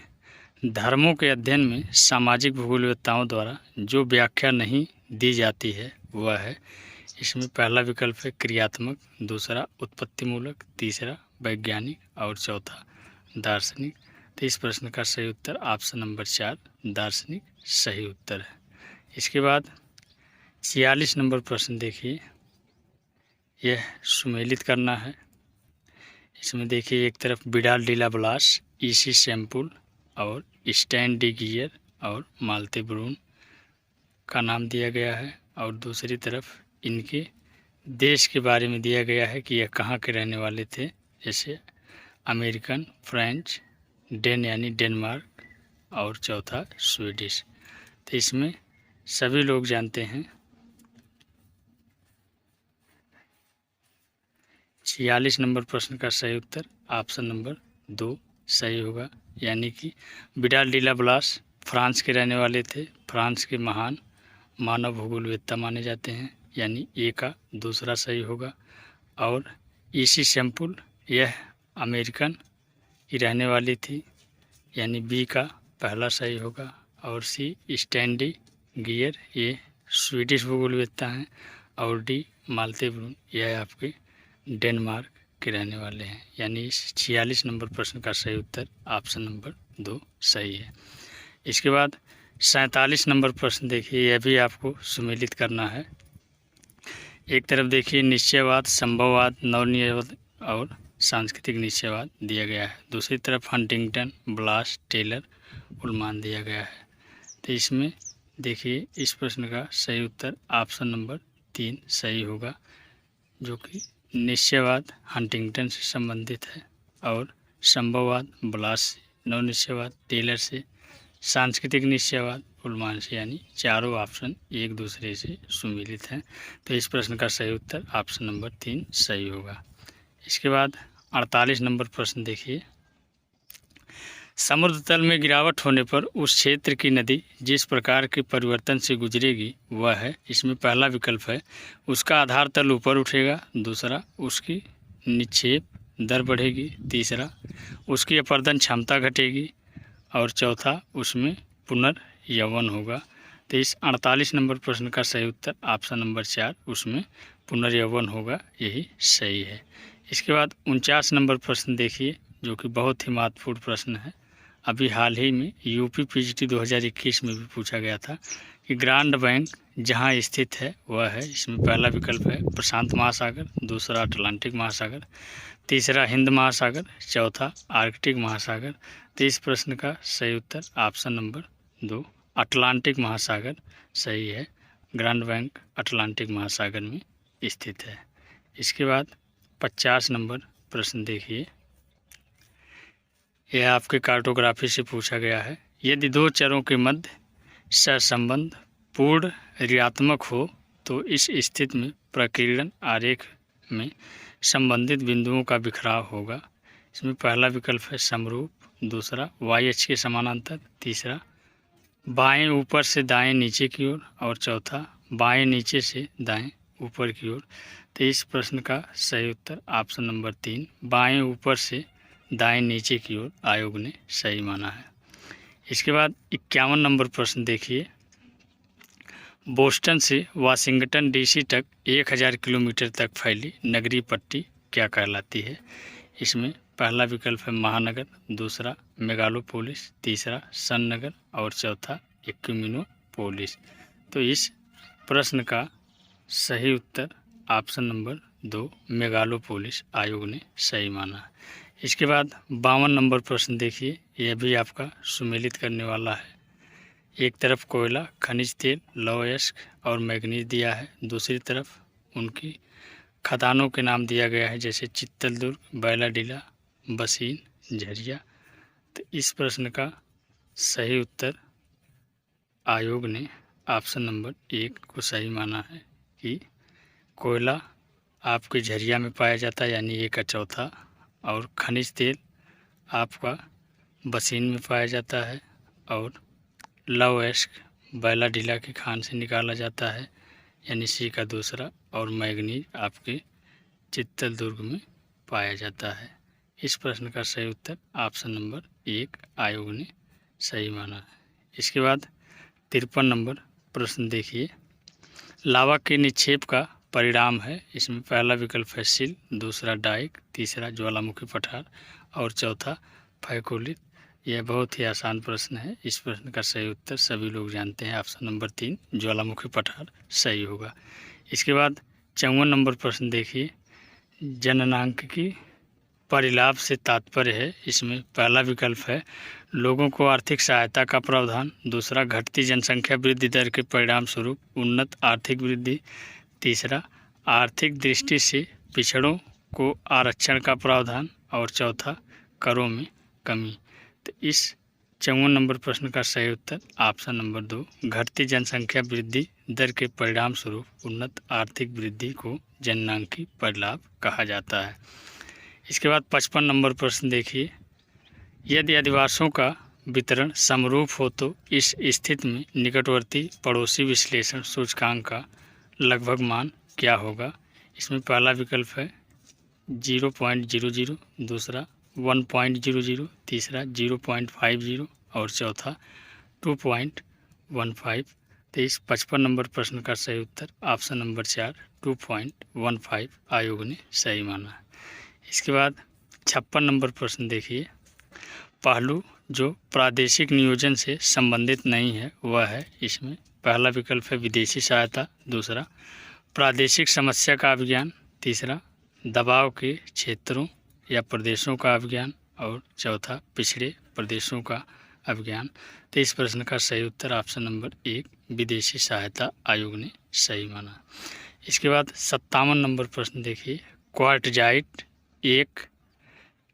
धर्मों के अध्ययन में सामाजिक भूगोलवेत्ताओं द्वारा जो व्याख्या नहीं दी जाती है वह है। इसमें पहला विकल्प है क्रियात्मक, दूसरा उत्पत्तिमूलक, तीसरा वैज्ञानिक और चौथा दार्शनिक। तो इस प्रश्न का सही उत्तर ऑप्शन नंबर 4 दार्शनिक सही उत्तर है। इसके बाद 46 नंबर प्रश्न देखिए, यह सुमेलित करना है। इसमें देखिए एक तरफ बिडाल डीला ब्लास, ईसी सैम्पुल और स्टैन डी गियर और माल्टे ब्रून का नाम दिया गया है, और दूसरी तरफ इनके देश के बारे में दिया गया है कि यह कहाँ के रहने वाले थे, जैसे अमेरिकन, फ्रेंच, डेन यानी डेनमार्क और चौथा स्वीडिश। तो इसमें सभी लोग जानते हैं 46 नंबर प्रश्न का सही उत्तर ऑप्शन नंबर 2 सही होगा, यानी कि बिडाल डीला ब्लास फ्रांस के रहने वाले थे, फ्रांस के महान मानव भूगोलवेत्ता माने जाते हैं, यानी ए का दूसरा सही होगा। और ईसी सैम्पुल यह अमेरिकन की रहने वाली थी, यानी बी का पहला सही होगा। और सी स्टैन डी गियर ये स्वीडिश भूगोलवेत्ता हैं, और डी माल्टे ब्रून यह आपके डेनमार्क के रहने वाले हैं, यानी इस 46 नंबर प्रश्न का सही उत्तर ऑप्शन नंबर 2 सही है। इसके बाद 47 नंबर प्रश्न देखिए, यह भी आपको सुमेलित करना है। एक तरफ देखिए निश्चयवाद, संभववाद, नवनिर्वाद और सांस्कृतिक निश्चयवाद दिया गया है, दूसरी तरफ हंटिंगटन, ब्लास, टेलर, उल्मान दिया गया है। तो इसमें देखिए इस प्रश्न का सही उत्तर ऑप्शन नंबर 3 सही होगा, जो कि निश्चयवाद हंटिंगटन से संबंधित है, और संभववाद ब्लास से, नव निश्चयवाद टेलर से, सांस्कृतिक निश्चयवाद उल्मान से, यानी चारों ऑप्शन एक दूसरे से सुमेलित हैं। तो इस प्रश्न का सही उत्तर ऑप्शन नंबर 3 सही होगा। इसके बाद 48 नंबर प्रश्न देखिए, समुद्र तल में गिरावट होने पर उस क्षेत्र की नदी जिस प्रकार के परिवर्तन से गुजरेगी वह है। इसमें पहला विकल्प है उसका आधार तल ऊपर उठेगा, दूसरा उसकी निक्षेप दर बढ़ेगी, तीसरा उसकी अपर्दन क्षमता घटेगी और चौथा उसमें पुनर्यवन होगा। तो इस 48 नंबर प्रश्न का सही उत्तर ऑप्शन नंबर 4 उसमें पुनर्यवन होगा, यही सही है। इसके बाद 49 नंबर प्रश्न देखिए, जो कि बहुत ही महत्वपूर्ण प्रश्न है। अभी हाल ही में यूपी पीजीटी 2021 में भी पूछा गया था कि ग्रांड बैंक जहां स्थित है वह है। इसमें पहला विकल्प है प्रशांत महासागर, दूसरा अटलांटिक महासागर, तीसरा हिंद महासागर, चौथा आर्कटिक महासागर। तो इस प्रश्न का सही उत्तर ऑप्शन नंबर 2 अटलांटिक महासागर सही है। ग्रांड बैंक अटलांटिक महासागर में स्थित है। इसके बाद 50 नंबर प्रश्न देखिए, यह आपके कार्टोग्राफी से पूछा गया है। यदि दो चरों के मध्य सहसंबंध पूर्ण ऋणात्मक हो तो इस स्थिति में प्रकीर्णन आरेख में संबंधित बिंदुओं का बिखराव होगा। इसमें पहला विकल्प है समरूप, दूसरा वाई अक्ष के समानांतर, तीसरा बाएं ऊपर से दाएं नीचे की ओर और चौथा बाएं नीचे से दाएं ऊपर की ओर। तो इस प्रश्न का सही उत्तर ऑप्शन नंबर 3 बाएं ऊपर से दाएं नीचे की ओर आयोग ने सही माना है। इसके बाद 51 नंबर प्रश्न देखिए, बोस्टन से वाशिंगटन डीसी तक 1000 किलोमीटर तक फैली नगरीय पट्टी क्या कहलाती है? इसमें पहला विकल्प है महानगर, दूसरा मेगालोपोलिस, तीसरा सन नगर और चौथा एक्यूमिनोपोलिस। तो इस प्रश्न का सही उत्तर ऑप्शन नंबर 2 मेगालोपोलिस आयोग ने सही माना है। इसके बाद 52 नंबर प्रश्न देखिए, यह भी आपका सुमेलित करने वाला है। एक तरफ कोयला, खनिज तेल, लौह अयस्क और मैग्नीज दिया है, दूसरी तरफ उनकी खदानों के नाम दिया गया है, जैसे चित्तलदुर्ग, बैलाडीला, बसीन, झरिया। तो इस प्रश्न का सही उत्तर आयोग ने ऑप्शन नंबर 1 को सही माना है कि कोयला आपके झरिया में पाया जाता है, यानी 1 का चौथा, और खनिज तेल आपका बसीन में पाया जाता है, और लौह अयस्क बैलाडीला की खान से निकाला जाता है, यानी सी का दूसरा, और मैग्नीज आपके चित्तलदुर्ग में पाया जाता है। इस प्रश्न का सही उत्तर ऑप्शन नंबर 1 आयोग ने सही माना है। इसके बाद 53 नंबर प्रश्न देखिए, लावा के निक्षेप का परिणाम है। इसमें पहला विकल्प है सिल, दूसरा डाइक, तीसरा ज्वालामुखी पठार और चौथा फैकोलित। यह बहुत ही आसान प्रश्न है। इस प्रश्न का सही उत्तर सभी लोग जानते हैं, ऑप्शन नंबर 3 ज्वालामुखी पठार सही होगा। इसके बाद 54 नंबर प्रश्न देखिए, जननांकिकी परिलाभ से तात्पर्य है। इसमें पहला विकल्प है लोगों को आर्थिक सहायता का प्रावधान, दूसरा घटती जनसंख्या वृद्धि दर के परिणाम स्वरूप उन्नत आर्थिक वृद्धि, तीसरा आर्थिक दृष्टि से पिछड़ों को आरक्षण का प्रावधान और चौथा करों में कमी। तो इस 54 नंबर प्रश्न का सही उत्तर ऑप्शन नंबर 2 घटती जनसंख्या वृद्धि दर के परिणाम स्वरूप उन्नत आर्थिक वृद्धि को जननांकी परिलाभ कहा जाता है। इसके बाद 55 नंबर प्रश्न देखिए, यदि अधिवासों का वितरण समरूप हो तो इस स्थिति में निकटवर्ती पड़ोसी विश्लेषण सूचकांक का लगभग मान क्या होगा? इसमें पहला विकल्प है 0.00, दूसरा 1.00, तीसरा 0.50 और चौथा 2.15। तो इस 55 नंबर प्रश्न का सही उत्तर ऑप्शन नंबर 4 2.15 आयोग ने सही माना है। इसके बाद 56 नंबर प्रश्न देखिए, पहलू जो प्रादेशिक नियोजन से संबंधित नहीं है वह है। इसमें पहला विकल्प है विदेशी सहायता, दूसरा प्रादेशिक समस्या का अभिज्ञान, तीसरा दबाव के क्षेत्रों या प्रदेशों का अभिज्ञान और चौथा पिछड़े प्रदेशों का अभिज्ञान। तो इस प्रश्न का सही उत्तर ऑप्शन नंबर 1 विदेशी सहायता आयोग ने सही माना। इसके बाद 57 नंबर प्रश्न देखिए, क्वार्टजाइट एक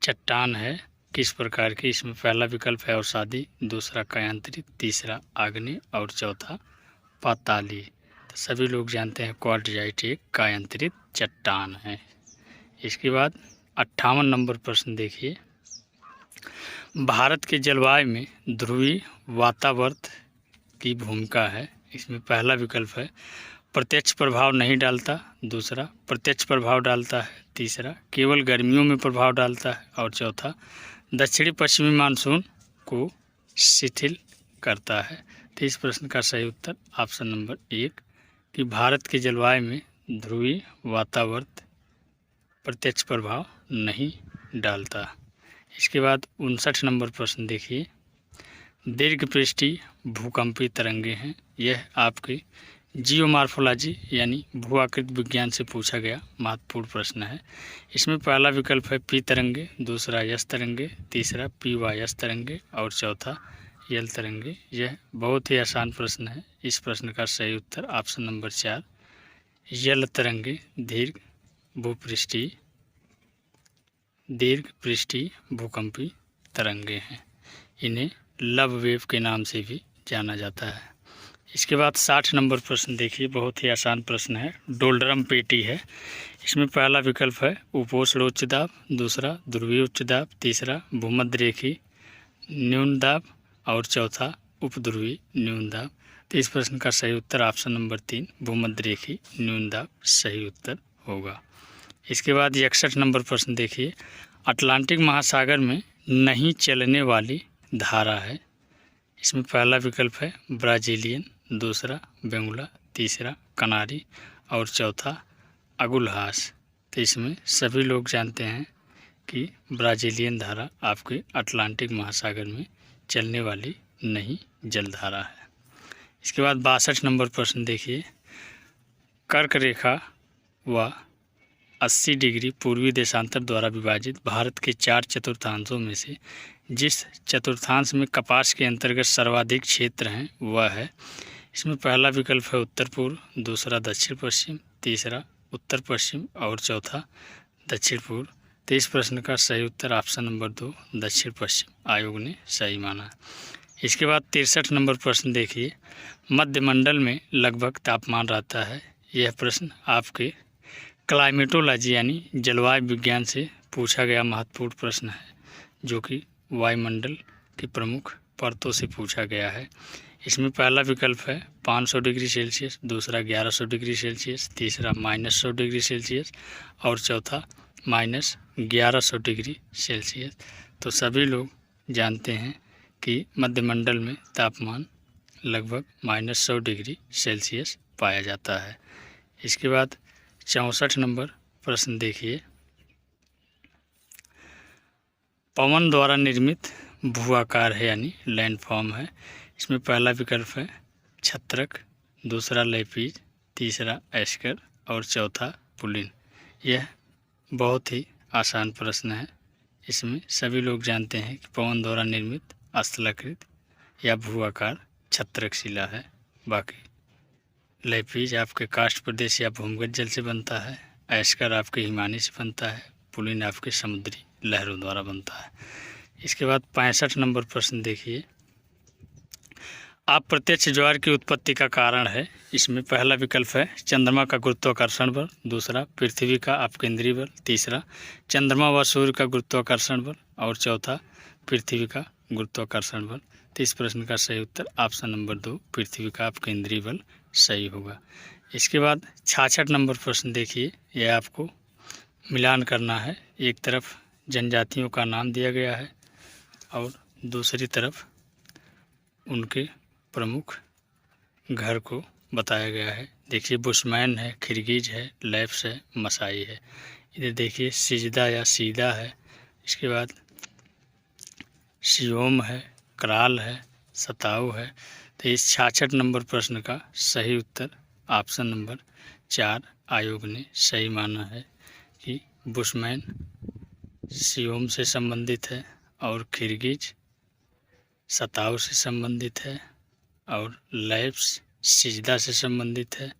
चट्टान है किस प्रकार की? इसमें पहला विकल्प है अवसादी, दूसरा कायांतरित, तीसरा आग्नेय और चौथा पाताली। तो सभी लोग जानते हैं क्वार्टजाइट एक कायांतरित चट्टान है। इसके बाद 58 नंबर प्रश्न देखिए, भारत के जलवायु में ध्रुवीय वातावरण की भूमिका है। इसमें पहला विकल्प है प्रत्यक्ष प्रभाव नहीं डालता, दूसरा प्रत्यक्ष प्रभाव डालता है, तीसरा केवल गर्मियों में प्रभाव डालता है और चौथा दक्षिणी पश्चिमी मानसून को शिथिल करता है। तो इस प्रश्न का सही उत्तर ऑप्शन नंबर 1 कि भारत के जलवायु में ध्रुवीय वातावरण प्रत्यक्ष प्रभाव नहीं डालता। इसके बाद 59 नंबर प्रश्न देखिए, दीर्घपृष्ठीय भूकंपीय तरंगे हैं। यह आपकी जियोमॉर्फोलॉजी यानी भू आकृति विज्ञान से पूछा गया महत्वपूर्ण प्रश्न है। इसमें पहला विकल्प है पी तरंगे, दूसरा यस तरंगे, तीसरा पी वाई यस तरंगे और चौथा यल तरंगे। यह बहुत ही आसान प्रश्न है। इस प्रश्न का सही उत्तर ऑप्शन नंबर 4 यल तरंगे दीर्घ पृष्ठीय भूकंपीय तरंगे हैं। इन्हें लव वेव के नाम से भी जाना जाता है। इसके बाद 60 नंबर प्रश्न देखिए, बहुत ही आसान प्रश्न है, डोलड्रम पेटी है। इसमें पहला विकल्प है उपोष्ण उच्च दाब, दूसरा ध्रुवीय उच्च दाब, तीसरा भूमध्य रेखीय न्यून दाब और चौथा उपध्रुवीय न्यून दाब। तो इस प्रश्न का सही उत्तर ऑप्शन नंबर 3 भूमध्य रेखीय न्यून दाब सही उत्तर होगा। इसके बाद 61 नंबर प्रश्न देखिए, अटलांटिक महासागर में नहीं चलने वाली धारा है। इसमें पहला विकल्प है ब्राज़ीलियन, दूसरा बेंगुला, तीसरा कनारी और चौथा अगुलहास। तो इसमें सभी लोग जानते हैं कि ब्राज़ीलियन धारा आपके अटलांटिक महासागर में चलने वाली नई जलधारा है। इसके बाद 62 नंबर प्रश्न देखिए, कर्क रेखा व 80 डिग्री पूर्वी देशांतर द्वारा विभाजित भारत के 4 चतुर्थांशों में से जिस चतुर्थांश में कपास के अंतर्गत सर्वाधिक क्षेत्र हैं वह है। इसमें पहला विकल्प है उत्तर पूर्व, दूसरा दक्षिण पश्चिम, तीसरा उत्तर पश्चिम और चौथा दक्षिण पूर्व। तो इस प्रश्न का सही उत्तर ऑप्शन नंबर 2 दक्षिण पश्चिम आयोग ने सही माना। इसके बाद 63 नंबर प्रश्न देखिए, मध्यमंडल में लगभग तापमान रहता है। यह प्रश्न आपके क्लाइमेटोलॉजी यानी जलवायु विज्ञान से पूछा गया महत्वपूर्ण प्रश्न है, जो कि वायुमंडल की प्रमुख परतों से पूछा गया है। इसमें पहला विकल्प है 500 डिग्री सेल्सियस, दूसरा 1100 डिग्री सेल्सियस, तीसरा -100 डिग्री सेल्सियस और चौथा -1100 डिग्री सेल्सियस। तो सभी लोग जानते हैं कि मध्यमंडल में तापमान लगभग -100 डिग्री सेल्सियस पाया जाता है। इसके बाद 64 नंबर प्रश्न देखिए, पवन द्वारा निर्मित भूआकार है यानी लैंडफॉर्म है। इसमें पहला विकल्प है छत्रक, दूसरा लेपिज, तीसरा एस्कर और चौथा पुलिन। यह बहुत ही आसान प्रश्न है। इसमें सभी लोग जानते हैं कि पवन द्वारा निर्मित स्थलाकृत या भूआकार छत्रक शिला है। बाकी लेपिज आपके काष्ठ प्रदेश या भूमिगत जल से बनता है, एस्कर आपके हिमानी से बनता है, पुलिन आपके समुद्री लहरों द्वारा बनता है। इसके बाद 65 नंबर प्रश्न देखिए, अप्रत्यक्ष ज्वार की उत्पत्ति का कारण है। इसमें पहला विकल्प है चंद्रमा का गुरुत्वाकर्षण बल, दूसरा पृथ्वी का अपकेंद्री बल, तीसरा चंद्रमा व सूर्य का गुरुत्वाकर्षण बल और चौथा पृथ्वी का गुरुत्वाकर्षण बल। तो इस प्रश्न का सही उत्तर ऑप्शन नंबर 2 पृथ्वी का अपकेंद्री बल सही होगा। इसके बाद 66 नंबर प्रश्न देखिए, यह आपको मिलान करना है। एक तरफ जनजातियों का नाम दिया गया है और दूसरी तरफ उनके प्रमुख घर को बताया गया है। देखिए बुशमैन है, खिरगिज है, लैप्स है, मसाई है। इधर देखिए सिजदा या सीदा है। इसके बाद सियोम है, कराल है, सताऊ है। तो इस 66 नंबर प्रश्न का सही उत्तर ऑप्शन नंबर 4 आयोग ने सही माना है कि बुशमैन सियोम से संबंधित है और खिरगिज सताऊ से संबंधित है और लैप्स सिजदा से संबंधित है,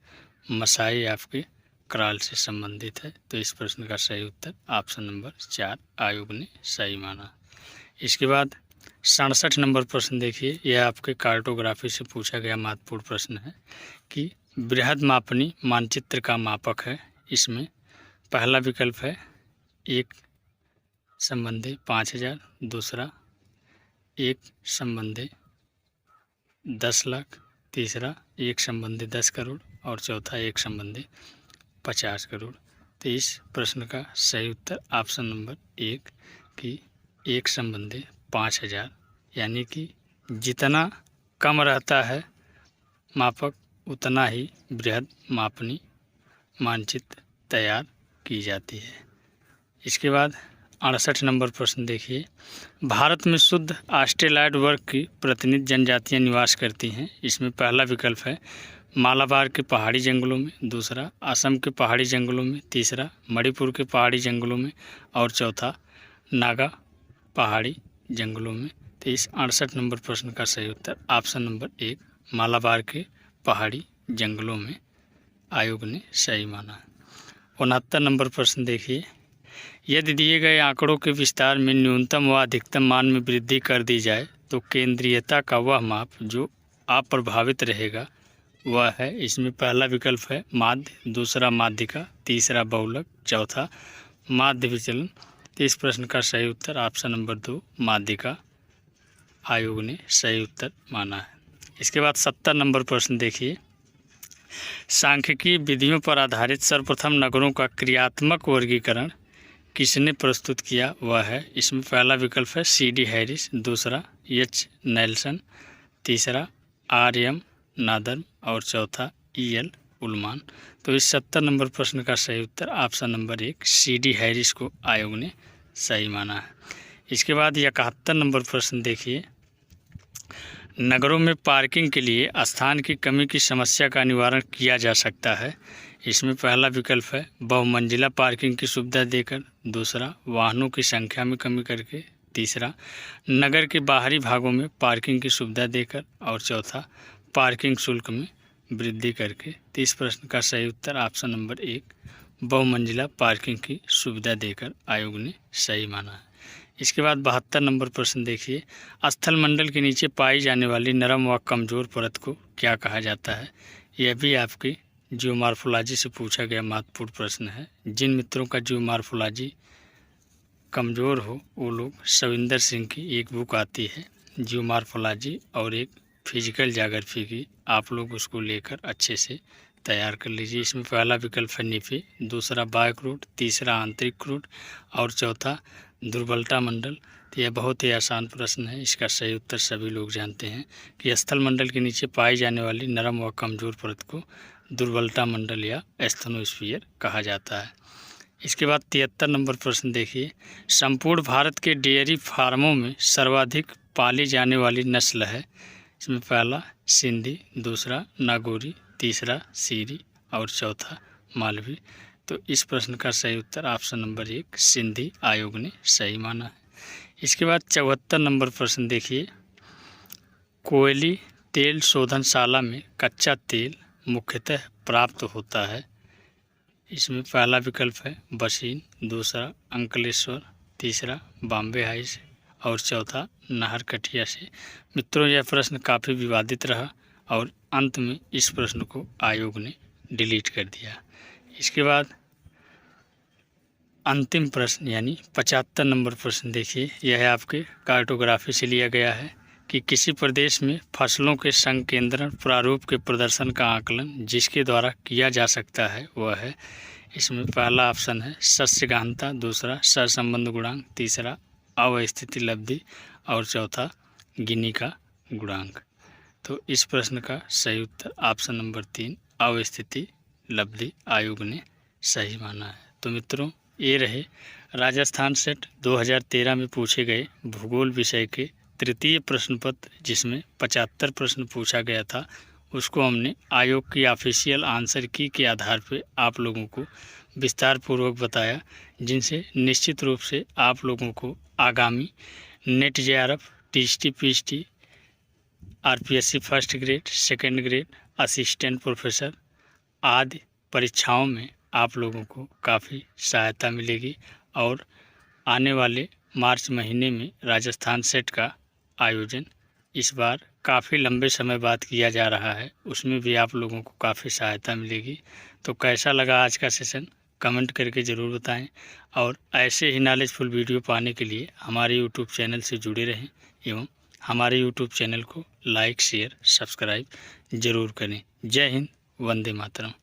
मसाई आपके कराल से संबंधित है। तो इस प्रश्न का सही उत्तर ऑप्शन नंबर 4 आयोग ने सही माना। इसके बाद 67 नंबर प्रश्न देखिए, यह आपके कार्टोग्राफी से पूछा गया महत्वपूर्ण प्रश्न है कि बृहद मापनी मानचित्र का मापक है। इसमें पहला विकल्प है एक संबंधी 5000, दूसरा एक संबंधी 10 लाख, तीसरा एक संबंधी 10 करोड़ और चौथा एक संबंधी 50 करोड़। तो इस प्रश्न का सही उत्तर ऑप्शन नंबर 1 कि एक संबंधी 5000, यानी कि जितना कम रहता है मापक उतना ही बृहद मापनी मानचित्र तैयार की जाती है। इसके बाद 68 नंबर प्रश्न देखिए, भारत में शुद्ध ऑस्ट्रेलॉयड वर्ग की प्रतिनिधि जनजातियां निवास करती हैं। इसमें पहला विकल्प है मालाबार के पहाड़ी जंगलों में, दूसरा असम के पहाड़ी जंगलों में, तीसरा मणिपुर के पहाड़ी जंगलों में और चौथा नागा पहाड़ी जंगलों में। तो इस 68 नंबर प्रश्न का सही उत्तर ऑप्शन नंबर 1 मालाबार के पहाड़ी जंगलों में आयोग ने सही माना। 69 नंबर प्रश्न देखिए, यदि दिए गए आंकड़ों के विस्तार में न्यूनतम व अधिकतम मान में वृद्धि कर दी जाए तो केंद्रीयता का वह माप जो अप्रभावित रहेगा वह है। इसमें पहला विकल्प है माध्य, दूसरा माध्यिका, तीसरा बहुलक, चौथा माध्य विचलन। तो इस प्रश्न का सही उत्तर ऑप्शन नंबर 2 माध्यिका आयोग ने सही उत्तर माना है। इसके बाद 70 नंबर प्रश्न देखिए, सांख्यिकीय विधियों पर आधारित सर्वप्रथम नगरों का क्रियात्मक वर्गीकरण किसने प्रस्तुत किया वह है। इसमें पहला विकल्प है C.D. हैरिस, दूसरा H. नेल्सन, तीसरा आर.एम. नादर और चौथा E.L. उलमान। तो इस 70 नंबर प्रश्न का सही उत्तर ऑप्शन नंबर 1 C.D. हैरिस को आयोग ने सही माना है। इसके बाद 71 नंबर प्रश्न देखिए, नगरों में पार्किंग के लिए स्थान की कमी की समस्या का निवारण किया जा सकता है। इसमें पहला विकल्प है बहुमंजिला पार्किंग की सुविधा देकर, दूसरा वाहनों की संख्या में कमी करके, तीसरा नगर के बाहरी भागों में पार्किंग की सुविधा देकर और चौथा पार्किंग शुल्क में वृद्धि करके। तो इस प्रश्न का सही उत्तर ऑप्शन नंबर 1 बहुमंजिला पार्किंग की सुविधा देकर आयोग ने सही माना है। इसके बाद 72 नंबर प्रश्न देखिए, स्थल मंडल के नीचे पाई जाने वाली नरम व कमज़ोर परत को क्या कहा जाता है। यह भी आपकी जियोमॉर्फोलॉजी से पूछा गया महत्वपूर्ण प्रश्न है। जिन मित्रों का जियोमॉर्फोलॉजी कमज़ोर हो वो लोग सविंदर सिंह की एक बुक आती है जियोमॉर्फोलॉजी और एक फिजिकल ज्योग्राफी की, आप लोग उसको लेकर अच्छे से तैयार कर लीजिए। इसमें पहला विकल्प है निफे, दूसरा बाह्य क्रूड, तीसरा आंतरिक क्रूड और चौथा दुर्बलता मंडल। तो यह बहुत ही आसान प्रश्न है। इसका सही उत्तर सभी लोग जानते हैं कि स्थल मंडल के नीचे पाई जाने वाली नरम व कमज़ोर परत को दुर्बलता मंडल या एस्थनोस्फीयर कहा जाता है। इसके बाद 73 नंबर प्रश्न देखिए, संपूर्ण भारत के डेयरी फार्मों में सर्वाधिक पाली जाने वाली नस्ल है। इसमें पहला सिंधी, दूसरा नागौरी, तीसरा सीरी और चौथा मालवी। तो इस प्रश्न का सही उत्तर ऑप्शन नंबर 1 सिंधी आयोग ने सही माना है। इसके बाद 74 नंबर प्रश्न देखिए, कोयली तेल शोधनशाला में कच्चा तेल मुख्यतः प्राप्त होता है। इसमें पहला विकल्प है बसीन, दूसरा अंकलेश्वर, तीसरा बॉम्बे हाइस और चौथा नाहरकटिया से। मित्रों, यह प्रश्न काफ़ी विवादित रहा और अंत में इस प्रश्न को आयोग ने डिलीट कर दिया। इसके बाद अंतिम प्रश्न यानी 75 नंबर प्रश्न देखिए, यह है आपके कार्टोग्राफी से लिया गया है कि किसी प्रदेश में फसलों के संकेंद्रण प्रारूप के प्रदर्शन का आकलन जिसके द्वारा किया जा सकता है वह है। इसमें पहला ऑप्शन है शस्य गहनता, दूसरा सहसंबंध गुणांक, तीसरा अवस्थिति लब्धि और चौथा गिनी का गुणांक। तो इस प्रश्न का सही उत्तर ऑप्शन नंबर 3 अवस्थिति लब्धि आयोग ने सही माना है। तो मित्रों, ये रहे राजस्थान सेट 2013 में पूछे गए भूगोल विषय के तृतीय प्रश्न पत्र, जिसमें 75 प्रश्न पूछा गया था। उसको हमने आयोग की ऑफिशियल आंसर की के आधार पर आप लोगों को विस्तार पूर्वक बताया, जिनसे निश्चित रूप से आप लोगों को आगामी net JRF, TST, PST, RPSC first grade, second grade, assistant professor आदि परीक्षाओं में आप लोगों को काफ़ी सहायता मिलेगी। और आने वाले मार्च महीने में राजस्थान सेट का आयोजन इस बार काफ़ी लंबे समय बाद किया जा रहा है, उसमें भी आप लोगों को काफ़ी सहायता मिलेगी। तो कैसा लगा आज का सेशन कमेंट करके ज़रूर बताएं और ऐसे ही नॉलेजफुल वीडियो पाने के लिए हमारे यूट्यूब चैनल से जुड़े रहें एवं हमारे यूट्यूब चैनल को लाइक, शेयर, सब्सक्राइब ज़रूर करें। जय हिंद, वंदे मातरम।